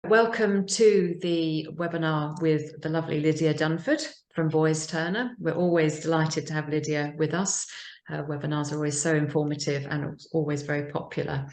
Welcome to the webinar with the lovely Lydia Dunford from Boys Turner. We're always delighted to have Lydia with us. Her webinars are always so informative and always very popular.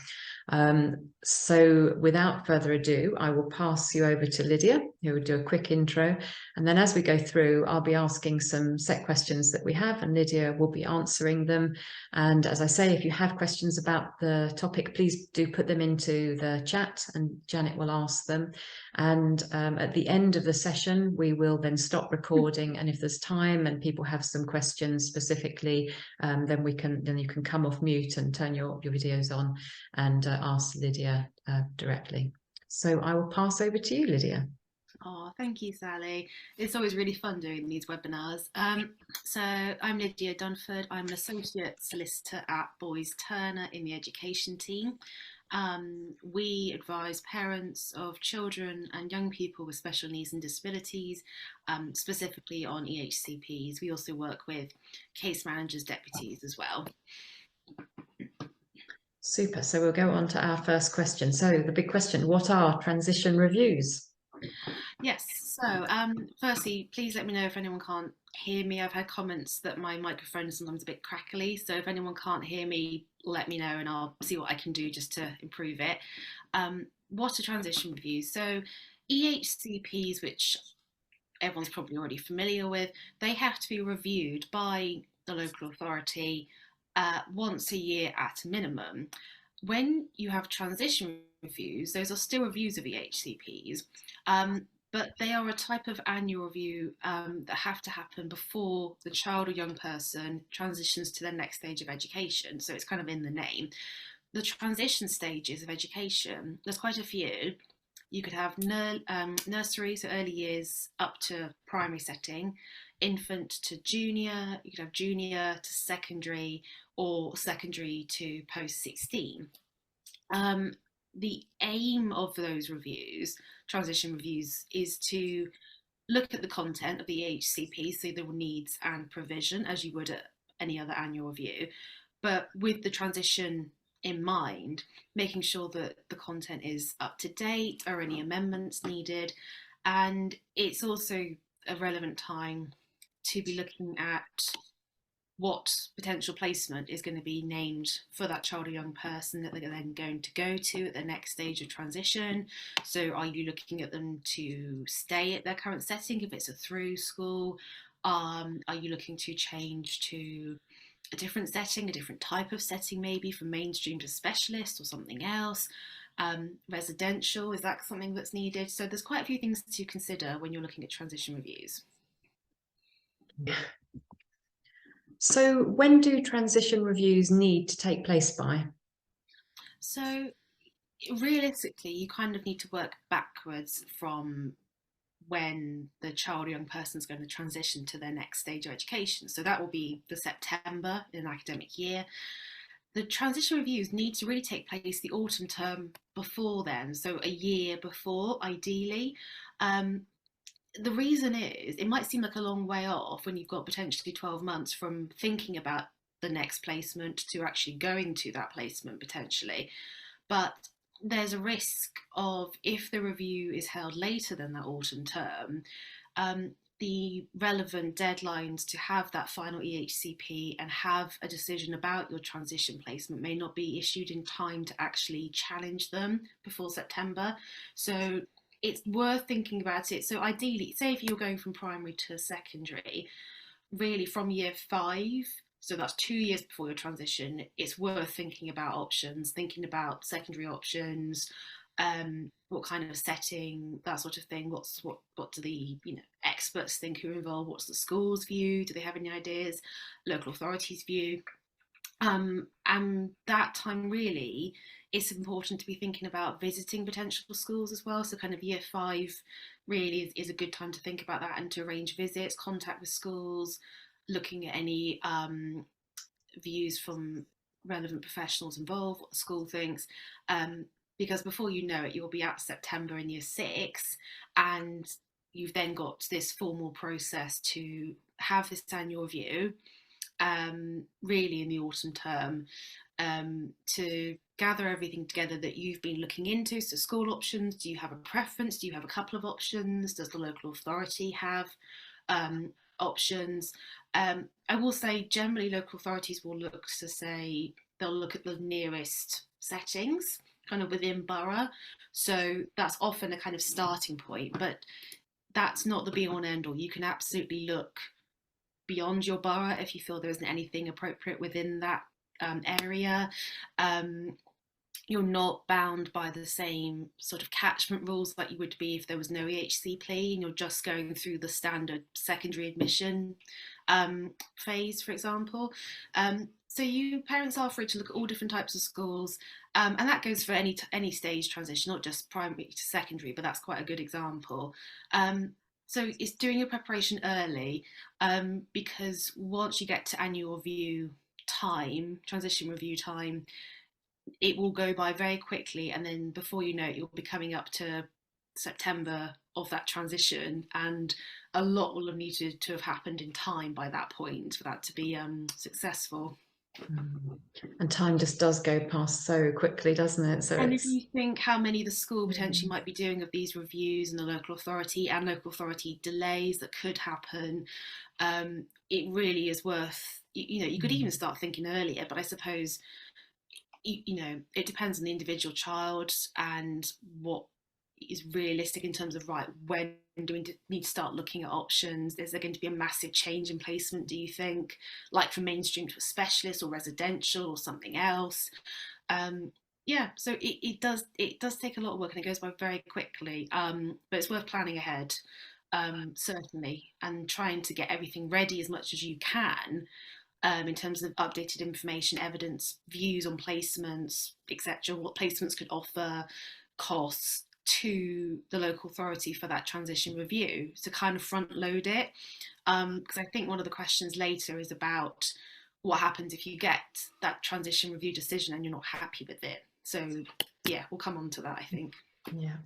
So without further ado, I will pass you over to Lydia, who will do a quick intro. And then as we go through, I'll be asking some set questions that we have, and Lydia will be answering them. And as I say, if you have questions about the topic, please do put them into the chat and Janet will ask them. And at the end of the session, we will then stop recording. And if there's time and people have some questions specifically, then you can come off mute and turn your videos on and ask Lydia directly. So I will pass over to you, Lydia. Oh, thank you, Sally. It's always really fun doing these webinars. So I'm Lydia Dunford. I'm an associate solicitor at Boys Turner in the education team. We advise parents of children and young people with special needs and disabilities, specifically on EHCPs. We also work with case managers, deputies as well. Super. So we'll go on to our first question. So the big question, what are transition reviews? Yes, so firstly, please let me know if anyone can't hear me. I've had comments that my microphone is sometimes a bit crackly, so if anyone can't hear me, let me know and I'll see what I can do just to improve it. What are transition reviews? So EHCPs, which everyone's probably already familiar with, they have to be reviewed by the local authority once a year at a minimum. When you have transition reviews, those are still reviews of EHCPs, but they are a type of annual review that have to happen before the child or young person transitions to their next stage of education. So it's kind of in the name. The transition stages of education, there's quite a few. You could have nursery, so early years up to primary setting, infant to junior, you could have junior to secondary, or secondary to post 16. The aim of those reviews, transition reviews, is to look at the content of the EHCP, so the needs and provision, as you would at any other annual review, but with the transition in mind, making sure that the content is up to date, are any amendments needed, and it's also a relevant time to be looking at what potential placement is going to be named for that child or young person that they're then going to go to at the next stage of transition. So are you looking at them to stay at their current setting if it's a through school? Are you looking to change to a different setting, a different type of setting, maybe from mainstream to specialist or something else? Residential, is that something that's needed? So there's quite a few things to consider when you're looking at transition reviews. So when do transition reviews need to take place by? So realistically, you kind of need to work backwards from when the child or young person is going to transition to their next stage of education. So that will be the September in an academic year. The transition reviews need to really take place the autumn term before then, so a year before, ideally. The reason is, it might seem like a long way off when you've got potentially 12 months from thinking about the next placement to actually going to that placement potentially. But there's a risk of, if the review is held later than that autumn term, the relevant deadlines to have that final EHCP and have a decision about your transition placement may not be issued in time to actually challenge them before September. So it's worth thinking about it. So ideally, say if you're going from primary to secondary, really from year 5, so that's 2 years before your transition, it's worth thinking about options, thinking about secondary options, what kind of setting, that sort of thing. What do the experts think who are involved? What's the school's view? Do they have any ideas? Local authorities' view? And that time really, it's important to be thinking about visiting potential schools as well. So kind of year 5 really is a good time to think about that and to arrange visits, contact with schools, looking at any views from relevant professionals involved, what the school thinks, because before you know it, you'll be at September in year 6, and you've then got this formal process to have this annual review, really in the autumn term, to gather everything together that you've been looking into. So school options, do you have a preference? Do you have a couple of options? Does the local authority have options? I will say generally local authorities will look to say, they'll look at the nearest settings kind of within borough. So that's often a kind of starting point, but that's not the be all and end all. You can absolutely look beyond your borough if you feel there isn't anything appropriate within that area. You're not bound by the same sort of catchment rules like you would be if there was no EHCP and you're just going through the standard secondary admission phase, for example. So you parents are free to look at all different types of schools, and that goes for any stage transition, not just primary to secondary, but that's quite a good example. So it's doing your preparation early, because once you get to annual review time, transition review time, it will go by very quickly, and then before you know it, you'll be coming up to September of that transition, and a lot will have needed to have happened in time by that point for that to be successful. And time just does go past so quickly, doesn't it? So And it's, if you think how many the school potentially might be doing of these reviews and the local authority and local authority delays that could happen, it really is worth, you could even start thinking earlier, but I suppose, it depends on the individual child and what is realistic in terms of, right, when do we need to start looking at options? Is there going to be a massive change in placement, do you think, like from mainstream to a specialist or residential or something else? Yeah, so it does take a lot of work and it goes by very quickly, but it's worth planning ahead, certainly, and trying to get everything ready as much as you can, in terms of updated information, evidence, views on placements, etc., what placements could offer, costs, to the local authority for that transition review, to kind of front load it. Because I think one of the questions later is about what happens if you get that transition review decision and you're not happy with it. So yeah, we'll come on to that, I think. yeah.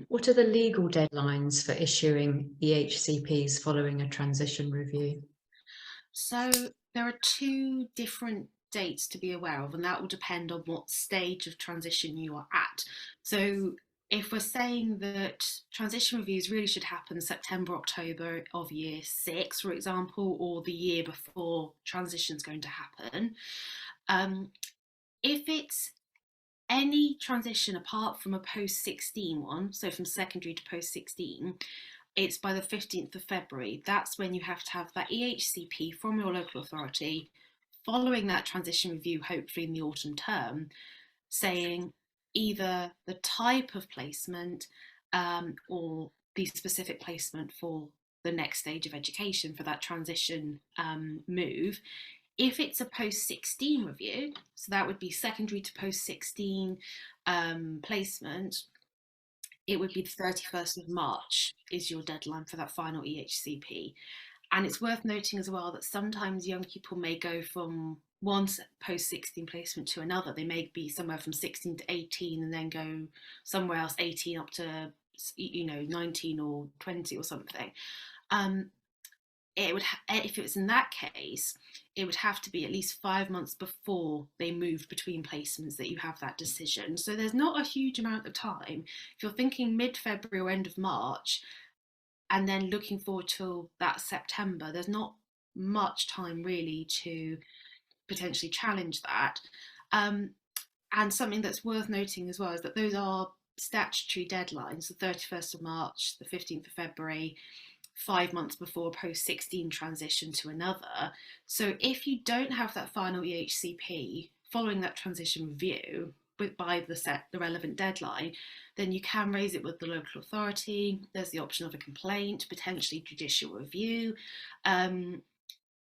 What are the legal deadlines for issuing EHCPs following a transition review? So there are two different dates to be aware of, and that will depend on what stage of transition you are at. So if we're saying that transition reviews really should happen September, October of year 6, for example, or the year before transition is going to happen, if it's any transition apart from a post-16 one, so from secondary to post-16, it's by the 15th of February. That's when you have to have that EHCP from your local authority following that transition review, hopefully in the autumn term, saying either the type of placement, or the specific placement for the next stage of education for that transition move. If it's a post-16 review, so that would be secondary to post-16 placement, it would be the 31st of March is your deadline for that final EHCP. And it's worth noting as well that sometimes young people may go from one post-16 placement to another. They may be somewhere from 16 to 18 and then go somewhere else 18 up to 19 or 20 or something. It would if it was in that case, it would have to be at least 5 months before they move between placements that you have that decision. So there's not a huge amount of time. If you're thinking mid-February or end of March, and then looking forward till that September, there's not much time really to potentially challenge that. And something that's worth noting as well is that those are statutory deadlines, the 31st of March, the 15th of February, 5 months before post-16 transition to another. So if you don't have that final EHCP following that transition review by the relevant deadline, then you can raise it with the local authority. There's the option of a complaint, potentially judicial review.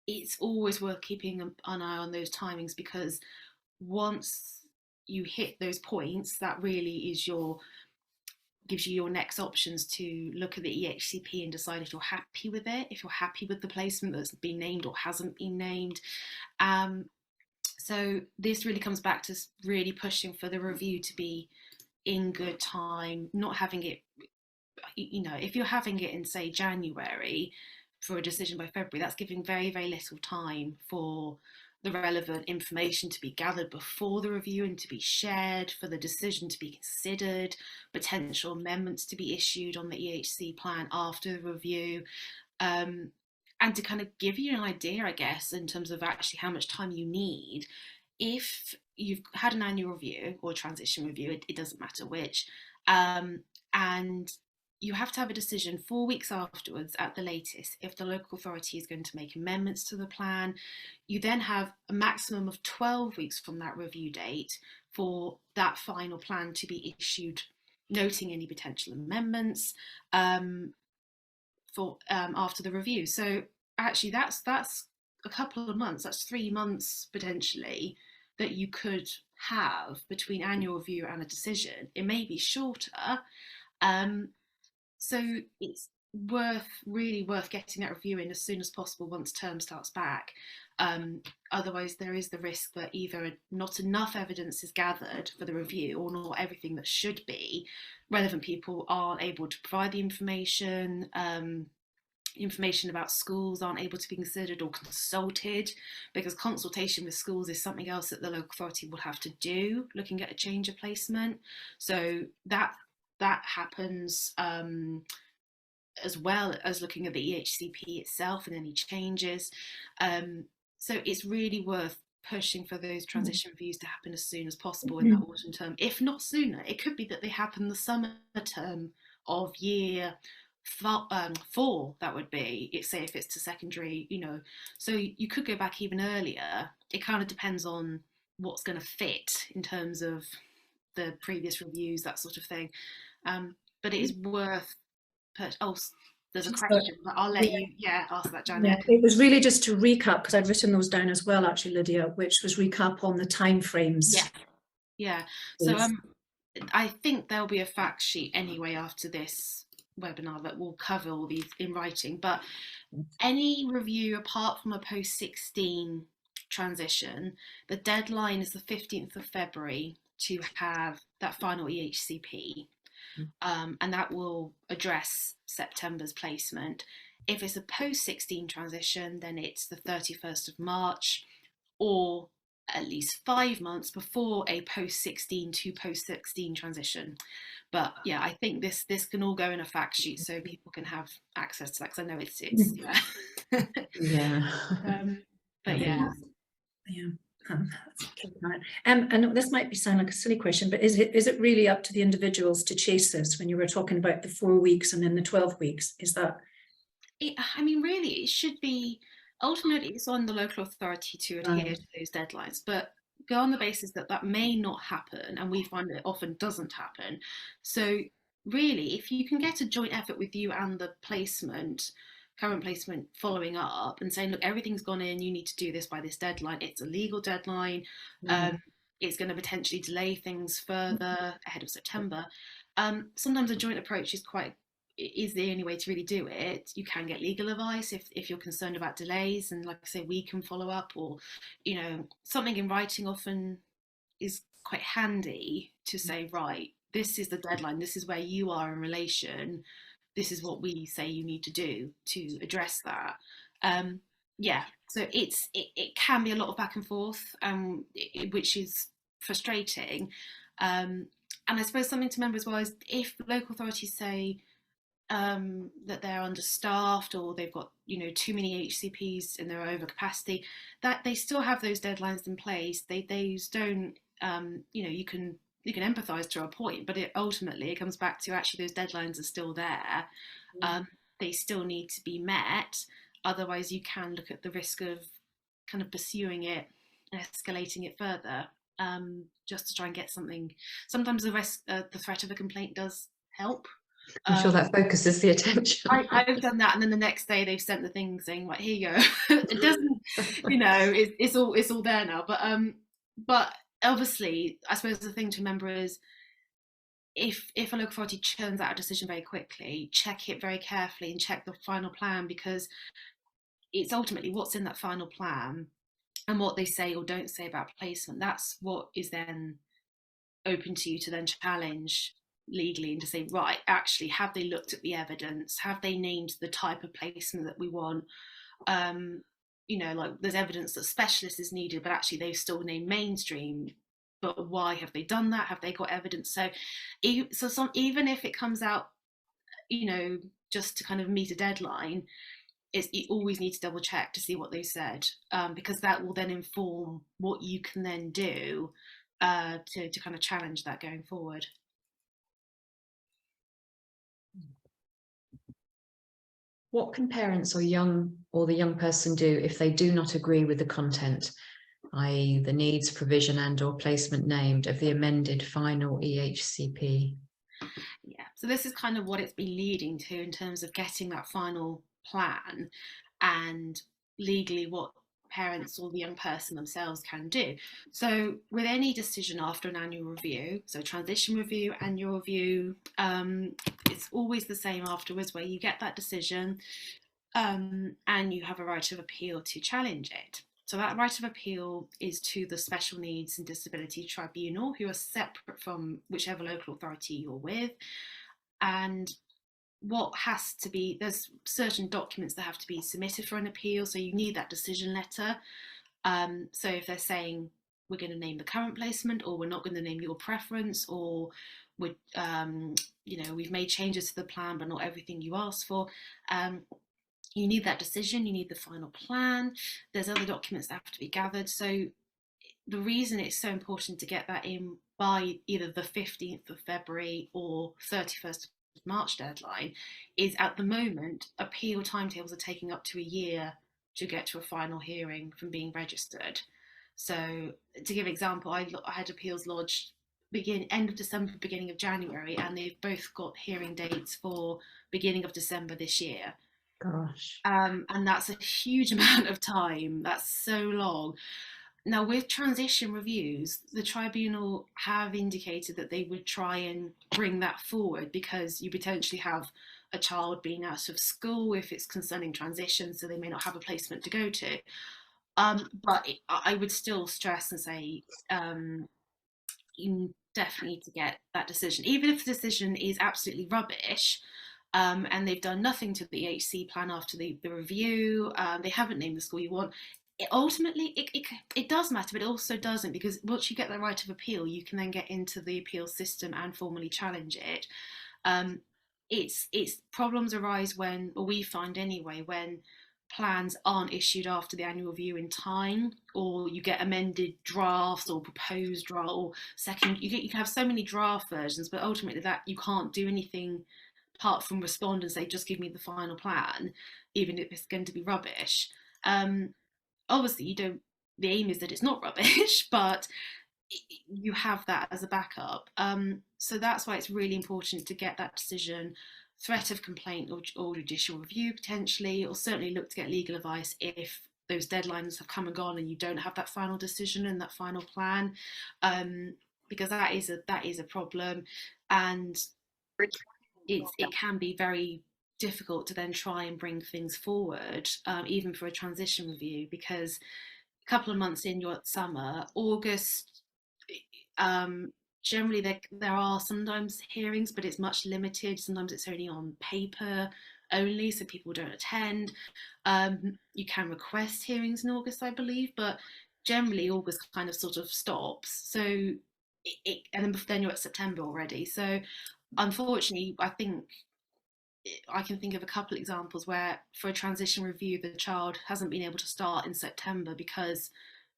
It's always worth keeping an eye on those timings, because once you hit those points, that really is gives you your next options to look at the EHCP and decide if you're happy with it, if you're happy with the placement that's been named or hasn't been named. So this really comes back to really pushing for the review to be in good time, not having it, if you're having it in, say, January for a decision by February, that's giving very, very little time for the relevant information to be gathered before the review and to be shared, for the decision to be considered, potential amendments to be issued on the EHC plan after the review, and to kind of give you an idea, I guess, in terms of actually how much time you need. If you've had an annual review or transition review, it doesn't matter which, and you have to have a decision 4 weeks afterwards at the latest if the local authority is going to make amendments to the plan. You then have a maximum of 12 weeks from that review date for that final plan to be issued, noting any potential amendments for after the review. So actually that's a couple of months, that's 3 months potentially that you could have between annual review and a decision. It may be shorter. So it's really worth getting that review in as soon as possible once term starts back. Otherwise, there is the risk that either not enough evidence is gathered for the review, or not everything that should be. Relevant people aren't able to provide the information. Information about schools aren't able to be considered or consulted, because consultation with schools is something else that the local authority will have to do, looking at a change of placement. So that happens, as well as looking at the EHCP itself and any changes. So it's really worth pushing for those transition reviews to happen as soon as possible in that autumn term, if not sooner. It could be that they happen the summer term of year 4, that would be, say if it's to secondary, so you could go back even earlier. It kind of depends on what's going to fit in terms of the previous reviews, that sort of thing. But it is worth there's a question, but I'll let you ask that, Janet. Yeah, it was really just to recap, because I'd written those down as well, actually, Lydia, which was recap on the timeframes. Yeah. So I think there'll be a fact sheet anyway after this webinar that will cover all these in writing, but any review apart from a post-16 transition, the deadline is the 15th of February to have that final EHCP. And that will address September's placement. If it's a post-16 transition, then it's the 31st of March, or at least 5 months before a post-16 to post-16 transition. But yeah, I think this can all go in a fact sheet so people can have access to that, because I know it's but yeah. And this might sound like a silly question, but is it really up to the individuals to chase this? When you were talking about the 4 weeks and then the 12 weeks, is that? I mean, really, it should be, ultimately it's on the local authority to adhere to those deadlines, but go on the basis that may not happen, and we find it often doesn't happen. So really, if you can get a joint effort with you and the current placement following up and saying, look, everything's gone in, you need to do this by this deadline, it's a legal deadline, it's going to potentially delay things further ahead of September. Sometimes a joint approach is the only way to really do it. You can get legal advice if you're concerned about delays, and like I say, we can follow up, or something in writing often is quite handy to say, right, this is the deadline, this is where you are in relation, this is what we say you need to do to address that. So it can be a lot of back and forth, which is frustrating. And I suppose something to remember as well is, if local authorities say that they're understaffed, or they've got too many HCPs and they're over capacity, that they still have those deadlines in place. Those don't you can empathise to a point, but ultimately it comes back to actually those deadlines are still there. They still need to be met. Otherwise, you can look at the risk of kind of pursuing it and escalating it further, just to try and get something. Sometimes the threat of a complaint does help. I'm sure that focuses the attention. I've done that, and then the next day they've sent the thing saying, like, here you go. It doesn't, it's all there now. But obviously, I suppose the thing to remember is, if a local authority churns out a decision very quickly, check it very carefully and check the final plan, because it's ultimately what's in that final plan and what they say or don't say about placement. That's what is then open to you to then challenge legally, and to say, right, actually, have they looked at the evidence? Have they named the type of placement that we want? you know, like there's evidence that specialist is needed, but actually they've still named mainstream. But why have they done that? Have they got evidence? So, even if it comes out, you know, just to kind of meet a deadline, you always need to double check to see what they said, because that will then inform what you can then do to kind of challenge that going forward. What can parents or the young person do if they do not agree with the content, i.e. the needs, provision and/or placement named of the amended final EHCP? Yeah, so this is kind of what it's been leading to in terms of getting that final plan and legally what parents or the young person themselves can do. So with any decision after an annual review, so transition review, annual review, it's always the same afterwards, where you get that decision and you have a right of appeal to challenge it. So that right of appeal is to the Special Needs and Disability Tribunal, who are separate from whichever local authority you're with. And what has to be, there's certain documents that have to be submitted for an appeal, so you need that decision letter. So if they're saying we're going to name the current placement, or we're not going to name your preference, or we've made changes to the plan but not everything you asked for, you need that decision, you need the final plan. There's other documents that have to be gathered. So the reason it's so important to get that in by either the 15th of February or 31st of March deadline is, at the moment, appeal timetables are taking up to a year to get to a final hearing from being registered. So to give an example, I had appeals lodged end of December, beginning of January, and they've both got hearing dates for beginning of December this year. Gosh. And that's a huge amount of time. That's so long. Now, with transition reviews, the tribunal have indicated that they would try and bring that forward, because you potentially have a child being out of school if it's concerning transition, so they may not have a placement to go to. But I would still stress and say you definitely need to get that decision, even if the decision is absolutely rubbish. And they've done nothing to the EHC plan after the review. They haven't named the school you want. Ultimately, it does matter, but it also doesn't, because once you get the right of appeal, you can then get into the appeal system and formally challenge it. It's problems arise when, or we find anyway, when plans aren't issued after the annual review in time, or you get amended drafts or proposed draft, or second, you can have so many draft versions, but ultimately that you can't do anything apart from respond and say, just give me the final plan, even if it's going to be rubbish. Obviously, the aim is that it's not rubbish, but you have that as a backup. So that's why it's really important to get that decision, threat of complaint or judicial review potentially, or certainly look to get legal advice if those deadlines have come and gone and you don't have that final decision and that final plan, because that is a problem. And it can be very difficult to then try and bring things forward, even for a transition review, because a couple of months in, you're at summer, August, generally there are sometimes hearings, but it's much limited. Sometimes it's only on paper only, so people don't attend. You can request hearings in August, I believe, but generally August kind of sort of stops. So and then you're at September already. So unfortunately, I think I can think of a couple of examples where, for a transition review, the child hasn't been able to start in September because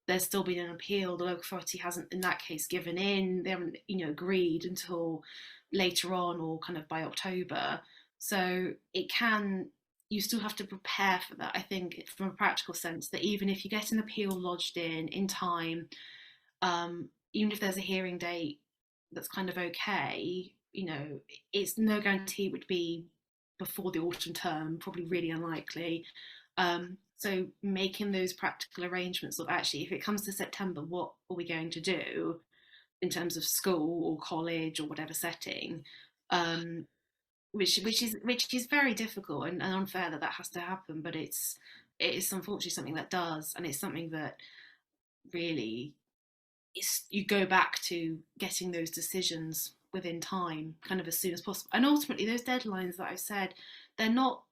there's still been an appeal. The local authority hasn't, in that case, given in. They haven't, agreed until later on, or kind of by October. So you still have to prepare for that. I think, from a practical sense, that even if you get an appeal lodged in time, even if there's a hearing date that's kind of okay, it's no guarantee it would be before the autumn term, probably really unlikely. So making those practical arrangements of, actually, if it comes to September, what are we going to do in terms of school or college or whatever setting, which is very difficult and unfair that has to happen, but it is unfortunately something that does, and it's something that really you go back to getting those decisions within time, kind of as soon as possible. And ultimately, those deadlines that I said, they're not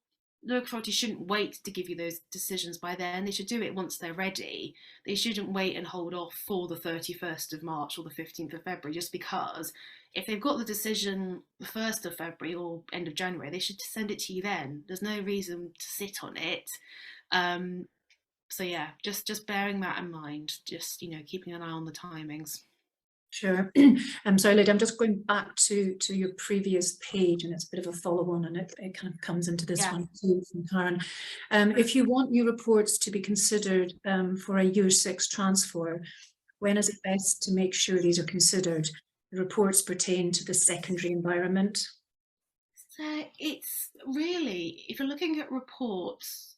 local authorities shouldn't wait to give you those decisions by then. They should do it once they're ready. They shouldn't wait and hold off for the 31st of March or the 15th of February, just because if they've got the decision the 1st of February or end of January, they should send it to you then. There's no reason to sit on it. So yeah, just bearing that in mind, just, you know, keeping an eye on the timings. Sure. I'm sorry, Lydia, I'm just going back to your previous page, and it's a bit of a follow-on, and it kind of comes into this one too from Karen. If you want your reports to be considered for a Year 6 transfer, when is it best to make sure these are considered? The reports pertain to the secondary environment. So it's really, if you're looking at reports,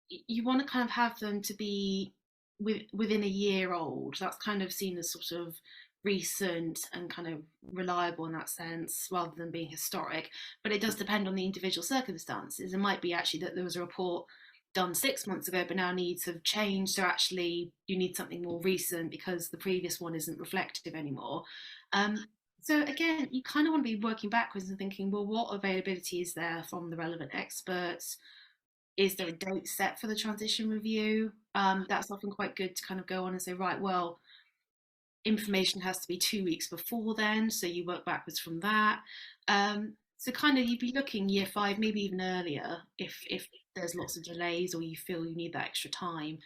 you want to kind of have them to be within a year old. That's kind of seen as sort of recent and kind of reliable in that sense, rather than being historic. But it does depend on the individual circumstances. It might be actually that there was a report done 6 months ago, but now needs have changed, so actually you need something more recent because the previous one isn't reflective anymore. So again, you kind of want to be working backwards and thinking, well, what availability is there from the relevant experts? Is there a date set for the transition review? That's often quite good to kind of go on and say, right, well, information has to be 2 weeks before then, so you work backwards from that. So kind of you'd be looking Year 5, maybe even earlier, if there's lots of delays or you feel you need that extra time.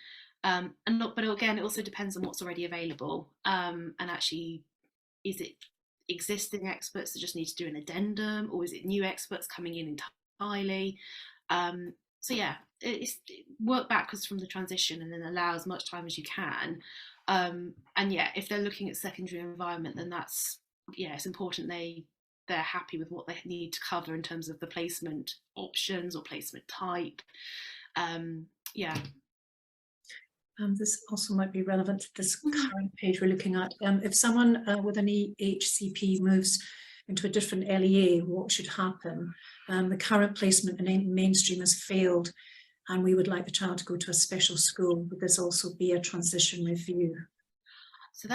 But again, it also depends on what's already available. And actually, is it existing experts that just need to do an addendum, or is it new experts coming in entirely? So yeah, it's work backwards from the transition and then allow as much time as you can. And yeah, if they're looking at secondary environment, then that's, yeah, it's important they're happy with what they need to cover in terms of the placement options or placement type. Yeah. This also might be relevant to this current page we're looking at. If someone with an EHCP moves into a different LEA, what should happen? The current placement in mainstream has failed, and we would like the child to go to a special school. Would this also be a transition review? So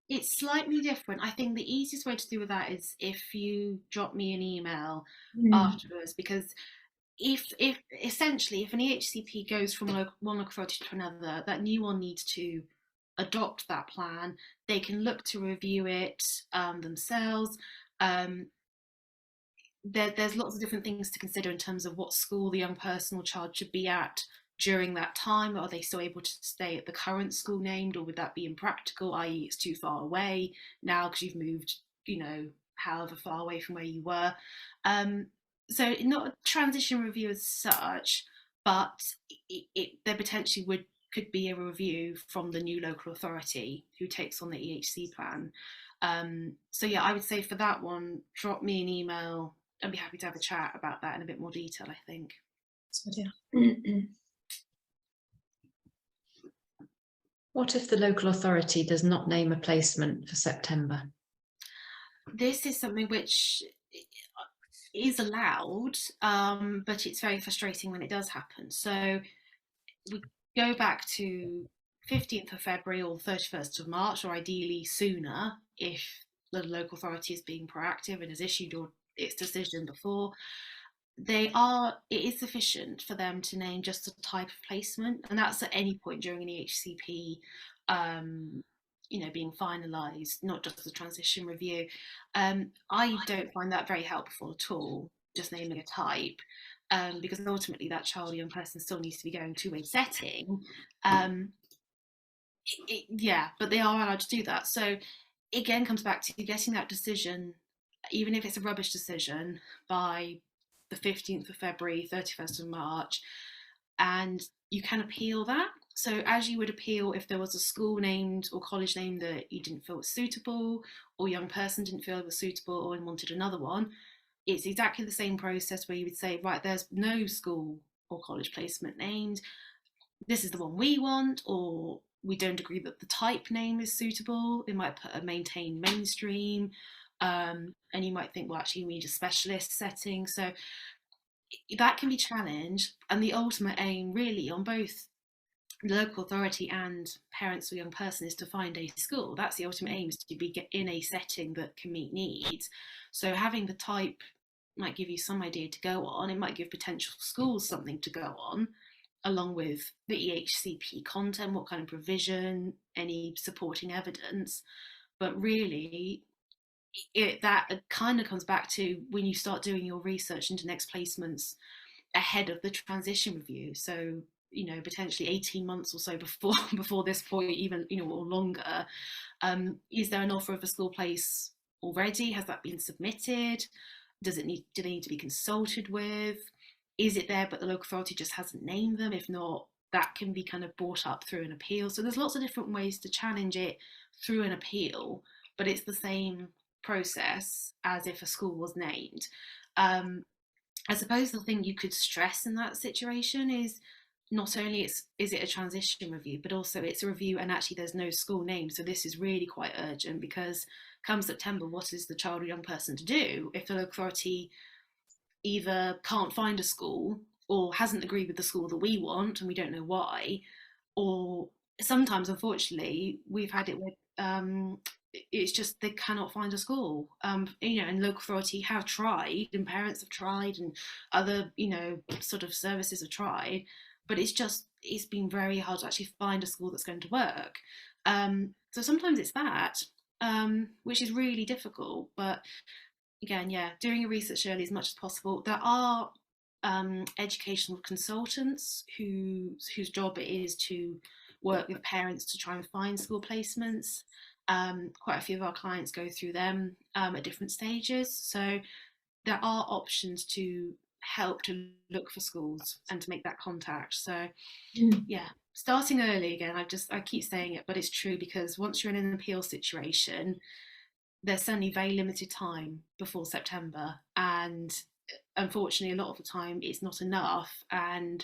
it's slightly different. I think the easiest way to do with that is if you drop me an email afterwards, because if essentially if an EHCP goes from one local authority to another, that new one needs to adopt that plan. They can look to review it themselves. There's lots of different things to consider in terms of what school the young person or child should be at during that time. Are they still able to stay at the current school named, or would that be impractical, i.e. it's too far away now because you've moved, you know, however far away from where you were. So not a transition review as such, but there potentially could be a review from the new local authority who takes on the EHC plan. So yeah, I would say for that one, drop me an email. I'd be happy to have a chat about that in a bit more detail, I think. So, yeah. What if the local authority does not name a placement for September? This is something which is allowed, but it's very frustrating when it does happen. So we go back to 15th of February or 31st of March, or ideally sooner if the local authority is being proactive and has issued its decision before. It is sufficient for them to name just a type of placement, and that's at any point during an EHCP you know, being finalised, not just the transition review. I don't find that very helpful at all, just naming a type, because ultimately that child or young person still needs to be going to a setting. Yeah, but they are allowed to do that. So again, comes back to getting that decision, even if it's a rubbish decision, by the 15th of February, 31st of March, and you can appeal that. So as you would appeal if there was a school named or college named that you didn't feel was suitable, or young person didn't feel was suitable or wanted another one, it's exactly the same process where you would say, right, there's no school or college placement named, this is the one we want, or we don't agree that the type name is suitable. They might put a maintain mainstream, and you might think, well, actually we need a specialist setting. So that can be challenged, and the ultimate aim really on both the local authority and parents or young person is to find a school. That's the ultimate aim, is to be in a setting that can meet needs. So having the type might give you some idea to go on. It might give potential schools something to go on, along with the EHCP content, what kind of provision, any supporting evidence. But really, that kind of comes back to when you start doing your research into next placements ahead of the transition review. So, you know, potentially 18 months or so before this point, even, you know, or longer. Is there an offer of a school place already? Has that been submitted? Do they need to be consulted with? Is it there but the local authority just hasn't named them? If not, that can be kind of brought up through an appeal. So there's lots of different ways to challenge it through an appeal, but it's the same process as if a school was named. I suppose the thing you could stress in that situation is not only is it a transition review, but also it's a review and actually there's no school name. So this is really quite urgent, because come September, what is the child or young person to do if the local authority either can't find a school or hasn't agreed with the school that we want and we don't know why, or sometimes, unfortunately, we've had it with it's just they cannot find a school, you know, and local authority have tried and parents have tried and other, you know, sort of services have tried, but it's been very hard to actually find a school that's going to work. So sometimes it's that, which is really difficult. But again, yeah, doing your research early as much as possible. There are educational consultants whose job it is to work with parents to try and find school placements. Quite a few of our clients go through them at different stages. So there are options to help to look for schools and to make that contact. So yeah, starting early again, I keep saying it, but it's true, because once you're in an appeal situation, there's certainly very limited time before September, and unfortunately a lot of the time it's not enough, and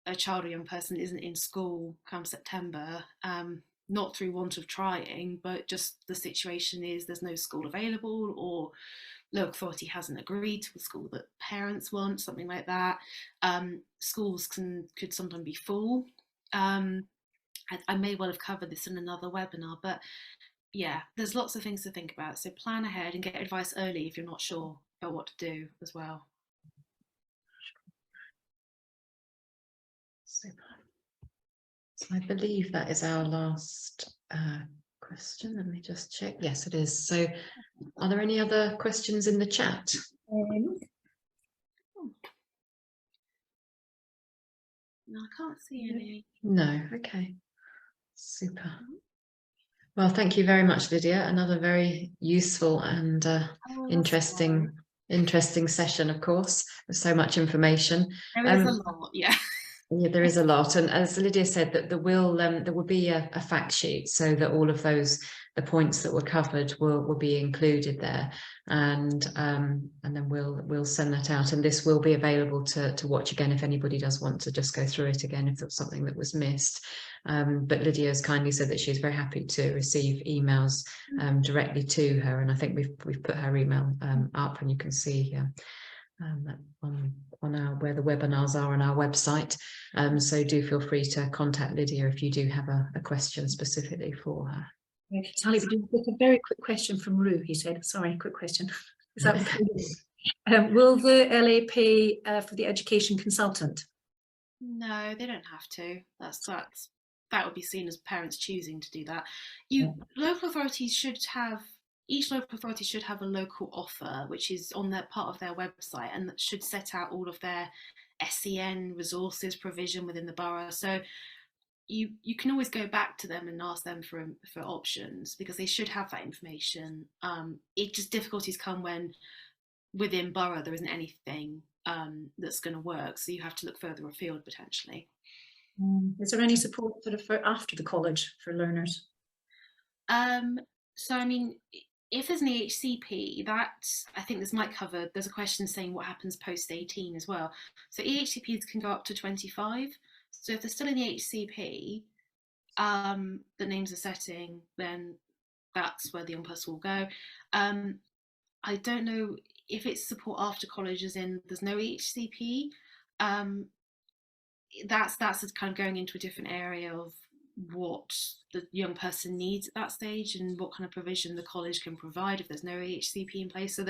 a child or young person isn't in school come September, not through want of trying, but just the situation is there's no school available, or local authority hasn't agreed to the school that parents want, something like that. Schools could sometimes be full. I may well have covered this in another webinar, but yeah, there's lots of things to think about. So plan ahead and get advice early if you're not sure about what to do as well. Super. So I believe that is our last question. Let me just check. Yes, it is. So are there any other questions in the chat? No, I can't see any. No. Okay. Super. Well, thank you very much, Lydia. Another very useful and interesting session, of course, with so much information. There is a lot, yeah. Yeah, there is a lot, and as Lydia said, that there will be a fact sheet, so that all of the points that were covered will be included there, and then we'll send that out, and this will be available to watch again if anybody does want to just go through it again if there's something that was missed. But Lydia has kindly said that she's very happy to receive emails directly to her, and I think we've put her email up, and you can see on where the webinars are on our website. So do feel free to contact Lydia if you do have a question specifically for her. Sally, we do a very quick question from Rue. He said, sorry, quick question. Is that will the LA pay for the education consultant? No, they don't have to. That would be seen as parents choosing to do that. Local authorities should have. Each local authority should have a local offer, which is on their part of their website, and that should set out all of their SEN resources provision within the borough. So you can always go back to them and ask them for options, because they should have that information. It just difficulties come when within borough there isn't anything that's going to work, so you have to look further afield potentially. Is there any support sort of for after the college for learners? So I mean, if there's an EHCP, I think this might cover, there's a question saying what happens post 18 as well. So EHCPs can go up to 25. So if they're still in the EHCP, the names are setting, then that's where the young person will go. I don't know if it's support after college, as in there's no EHCP. That's kind of going into a different area of what the young person needs at that stage and what kind of provision the college can provide if there's no EHCP in place. So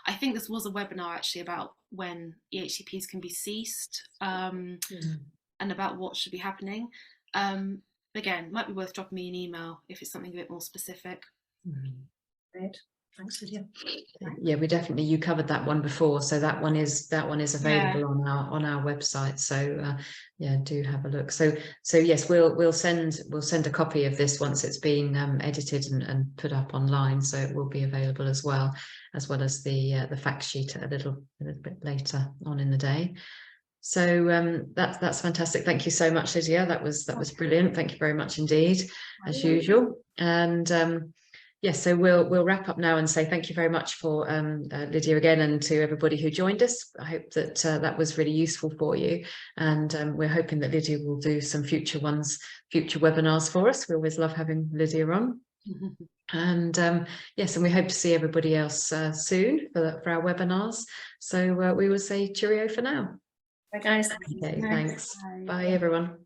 I think this was a webinar actually about when EHCPs can be ceased, and about what should be happening. Again, might be worth dropping me an email if it's something a bit more specific. Great. Thanks, Lydia. Yeah, you covered that one before, so that one is available on our website. So yeah, do have a look. So yes, we'll send a copy of this once it's been edited and put up online, so it will be available as well as the fact sheet a little bit later on in the day. So that's fantastic. Thank you so much, Lydia. That was brilliant. Thank you very much indeed, as usual. And yes, so we'll wrap up now and say thank you very much for Lydia again, and to everybody who joined us. I hope that that was really useful for you, and we're hoping that Lydia will do some future webinars for us. We always love having Lydia on. And yes, and we hope to see everybody else soon for our webinars. So we will say cheerio for now. Bye, guys. Okay, thanks. Bye, everyone.